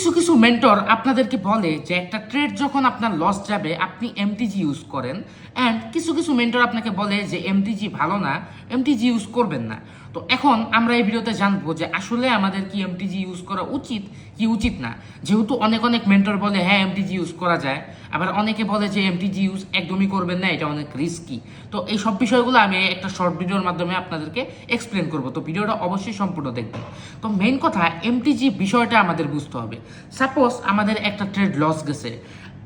কিছু কিছু মেন্টর আপনাদেরকে বলে যে একটা ট্রেড যখন আপনার লস যাবে আপনি এমটিজি ইউজ করেন, অ্যান্ড কিছু কিছু মেন্টর আপনাকে বলে যে এমটিজি ভালো না, এমটিজি ইউজ করবেন না। তো এখন আমরা এই ভিডিওতে জানবো যে আসলে আমাদের কি এমটিজি ইউজ করা উচিত কি উচিত না। যেহেতু অনেক অনেক মেন্টর বলে হ্যাঁ এমটিজি ইউজ করা যায়, আবার অনেকে বলে যে এমটিজি ইউজ একদমই করবেন না, এটা অনেক রিস্কি। তো এই সব বিষয়গুলো আমি একটা শর্ট ভিডিওর মাধ্যমে আপনাদেরকে এক্সপ্লেন করবো, তো ভিডিওটা অবশ্যই সম্পূর্ণ দেখবেন। তো মেইন কথা, এমটিজি বিষয়টা আমাদের বুঝতে হবে। সাপোজ আমাদের একটা ট্রেড লস গেছে,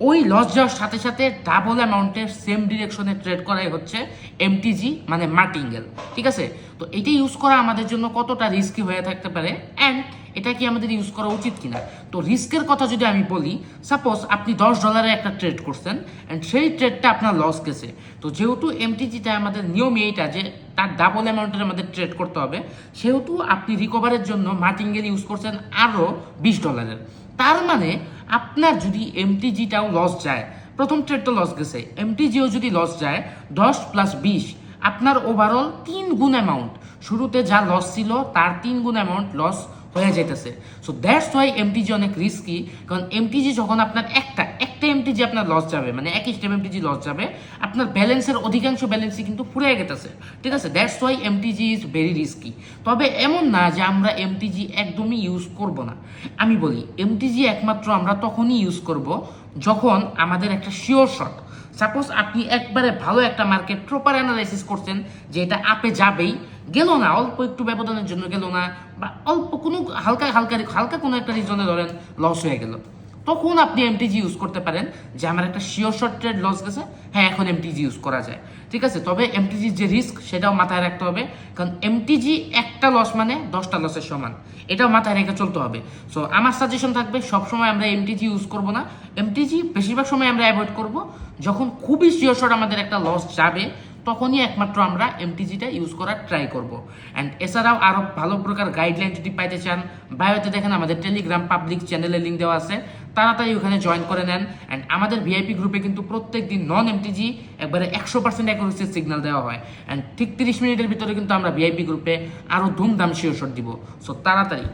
ওই লস যাওয়ার সাথে সাথে ডাবল অ্যামাউন্টের সেম ডিরেকশনে ট্রেড করাই হচ্ছে এমটিজি, মানে মার্টিঙ্গেল। ঠিক আছে, তো এটা ইউজ করা আমাদের জন্য কতটা রিস্কি হয়ে থাকতে পারে, অ্যান্ড এটা কি আমাদের ইউজ করা উচিত কিনা। তো রিস্কের কথা যদি আমি বলি, সাপোজ আপনি $10 একটা ট্রেড করছেন অ্যান্ড সেই ট্রেডটা আপনার লস গেছে। তো যেহেতু এমটিজিটা আমাদের নিয়ম এইটা যে তার ডাবল অ্যামাউন্টের আমাদের ট্রেড করতে হবে, সেহেতু আপনি রিকভারের জন্য মার্টিঙ্গেল ইউজ করছেন আরও $20। তার মানে আপনার যদি এমটিজিটাও লস যায়, প্রথম ট্রেড তো লস গেছে, এমটিজিও যদি লস যায় 10 + 20, আপনার ওভারঅল 3 গুণ অ্যামাউন্ট, শুরুতে যা লস ছিল তার 3 গুণ অ্যামাউন্ট লস হয়ে যাইতেছে। সো দ্যাটস ওয়াই এমটিজি অনেক রিস্কি। কারণ এমটিজি যখন আপনার একটা এমটিজি আপনার লস যাবে, মানে একই স্টেপ এমটিজি লস যাবে, আপনার ব্যালেন্সের অধিকাংশ ব্যালেন্সই কিন্তু ফুরিয়ে গেতেছে। ঠিক আছে, that's why MTG is very risky. তবে এমন না যে আমরা এমটিজি একদমই ইউজ করব না। আমি বলি এমটিজি একমাত্র আমরা তখনই ইউজ করব যখন আমাদের একটা শিওর শট, সাপোজ আপনি একবারে ভালো একটা মার্কেট প্রপার অ্যানালাইসিস করছেন যে এটা আপে যাবেই, গেল না, অল্প একটু ব্যবধানের জন্য গেল না, বা অল্প কোনো হালকা হালকা হালকা কোনো একটা রিজনে ধরেন লস হয়ে গেল, তখন আপনি এমটিজি ইউজ করতে পারেন যে আমার একটা শিওর শর্ট ট্রেড লস গেছে, হ্যাঁ এখন এমটিজি ইউজ করা যায়। ঠিক আছে, তবে এমটিজির যে রিস্ক সেটাও মাথায় রাখতে হবে, কারণ এমটিজি একটা লস মানে 10টা লসের সমান, এটাও মাথায় রেখে চলতে হবে। সো আমার সাজেশন থাকবে সবসময় আমরা এমটিজি ইউজ করব না। এমটিজি বেশিরভাগ সময় আমরা অ্যাভয়েড করব, যখন খুবই শিওর শর্ট আমাদের একটা লস যাবে তখনই একমাত্র আমরা এমটিজিটা ইউজ করার ট্রাই করব। অ্যান্ড এছাড়াও আরও ভালো প্রকার গাইডলাইন যদি পাইতে চান, বায়োতে দেখেন আমাদের টেলিগ্রাম পাবলিক চ্যানেলের লিঙ্ক দেওয়া আছে, তাড়াতাড়ি ওখানে জয়েন করে নেন। অ্যান্ড আমাদের ভিআইপি গ্রুপে কিন্তু প্রত্যেক দিন নন এমটিজি একবারে 100% অ্যাকুরেসির সিগন্যাল দেওয়া হয়, অ্যান্ড ঠিক 30 মিনিটের ভিতরে কিন্তু আমরা ভিআইপি গ্রুপে আরও ধুমধাম শিওর শট দিব। সো তাড়াতাড়ি